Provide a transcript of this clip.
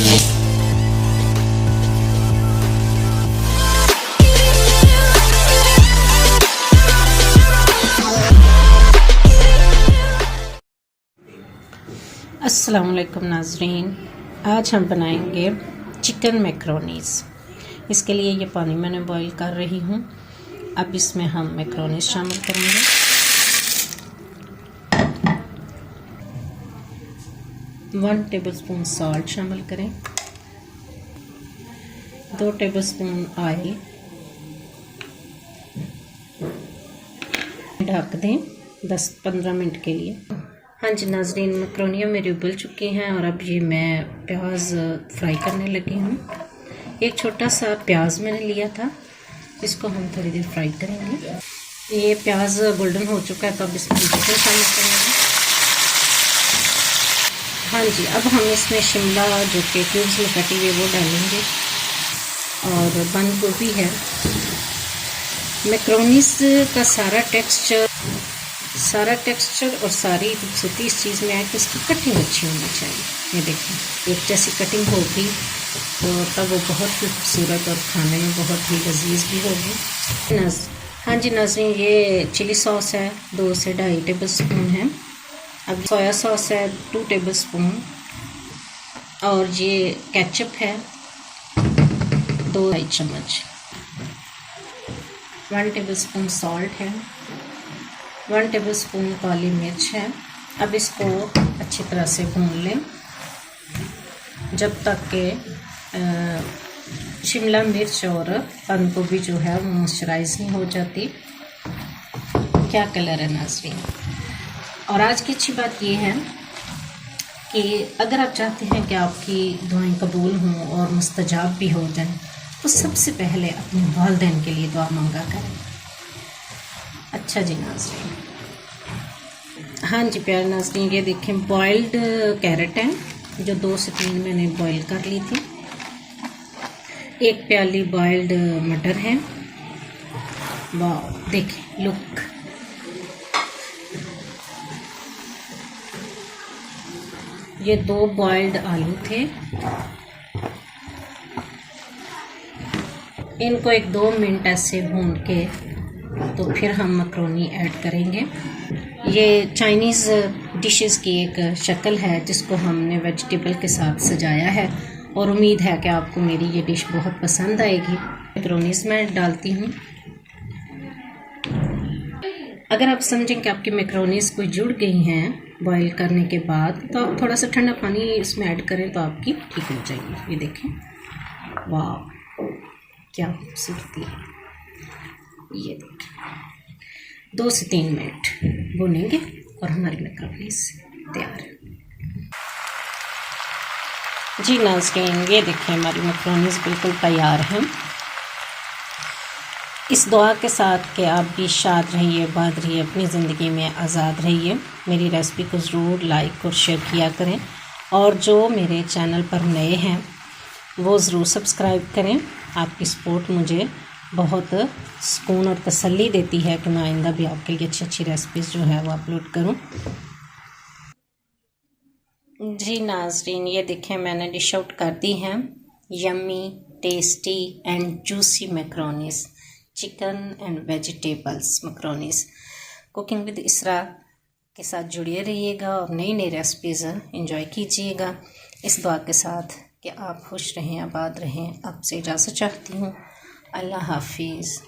अस्सलाम वालेकुम नाज़रीन, आज हम बनाएंगे चिकन मैक्रोनीस। इसके लिए ये पानी मैंने बॉईल कर रही हूँ। अब इसमें हम मैक्रोनीस शामिल करेंगे। 1 टेबलस्पून सॉल्ट शामिल करें, 2 टेबलस्पून ऑयल, ढक दें 10-15 मिनट के लिए। हाँ जी नाज़रीन, मैक्रोनियाँ मेरी उबल चुकी हैं और अब ये मैं प्याज फ्राई करने लगी हूँ। एक छोटा सा प्याज मैंने लिया था, इसको हम थोड़ी देर फ्राई करेंगे। ये प्याज गोल्डन हो चुका है तो अब इसमें चिकन शामिल करेंगे। हाँ जी, अब हम इसमें शिमला जो कि क्यूब्स में कटी हुई वो डालेंगे और बंद गोभी है। मैक्रोनीस का सारा टेक्सचर और सारी खूबसूरती इस चीज़ में है कि इसकी कटिंग अच्छी होनी चाहिए। ये देखें, एक जैसी कटिंग होगी तो तब वो बहुत ही खूबसूरत और खाने में बहुत ही लजीज भी होगी। हाँ जी नाज़रीन, ये चिली सॉस है 2 से 2.5 टेबल स्पून है। अब सोया सॉस है 2 टेबल स्पून और ये केचप है 2 चम्मच। 1 टेबल स्पून सॉल्ट है, 1 टेबल स्पून काली मिर्च है। अब इसको अच्छी तरह से भून लें जब तक कि शिमला मिर्च और बंद गोभी जो है वो मॉइस्चराइज नहीं हो जाती। क्या कलर है नाज़रीन। और आज की अच्छी बात ये है कि अगर आप चाहते हैं कि आपकी दुआएं कबूल हों और मुस्तजाब भी हो जाएं तो सबसे पहले अपने वालिदैन के लिए दुआ मांगा करें। अच्छा जी नाज़रीन, हाँ जी प्यारे नाज़रीन, ये देखें बॉइल्ड कैरेट है जो 2 से 3 मैंने बॉईल कर ली थी। 1 प्याली बॉइल्ड मटर है। वाह देखें लुक। ये 2 बॉइल्ड आलू थे, इनको 1-2 मिनट ऐसे भून के तो फिर हम मैक्रोनी ऐड करेंगे। ये चाइनीज़ डिशेस की एक शक्ल है जिसको हमने वेजिटेबल के साथ सजाया है और उम्मीद है कि आपको मेरी ये डिश बहुत पसंद आएगी। मैक्रोनीस मैं डालती हूँ। अगर आप समझें कि आपकी मैक्रोनीस कोई जुड़ गई हैं बॉईल करने के बाद तो आप थोड़ा सा ठंडा पानी इसमें ऐड करें तो आपकी ठीक हो जाएगी। ये देखें, वाह क्या खूबसूरती है। ये देखें 2 से 3 मिनट भूनेंगे और हमारी मैक्रोनीस तैयार है। जी नाज़रीन, ये देखें हमारी मैक्रोनीस बिल्कुल तैयार है। इस दुआ के साथ कि आप भी शाद रहिए, आबाद रहिए, अपनी ज़िंदगी में आज़ाद रहिए। मेरी रेसिपी को ज़रूर लाइक और शेयर किया करें और जो मेरे चैनल पर नए हैं वो ज़रूर सब्सक्राइब करें। आपकी सपोर्ट मुझे बहुत सुकून और तसल्ली देती है कि मैं आइंदा भी आपके लिए अच्छी रेसिपीज़ जो है वो अपलोड करूं। जी नाज़रीन, ये देखें मैंने डिश आउट कर दी हैं yummy tasty and juicy macaronis, chicken and vegetables macaronis. Cooking with Isra के साथ जुड़े रहिएगा और नई नई रेसिपीज़ एंजॉय कीजिएगा। इस दुआ के साथ कि आप खुश रहें, आबाद रहें। आपसे इजाज़त चाहती हूँ। अल्लाह हाफिज़।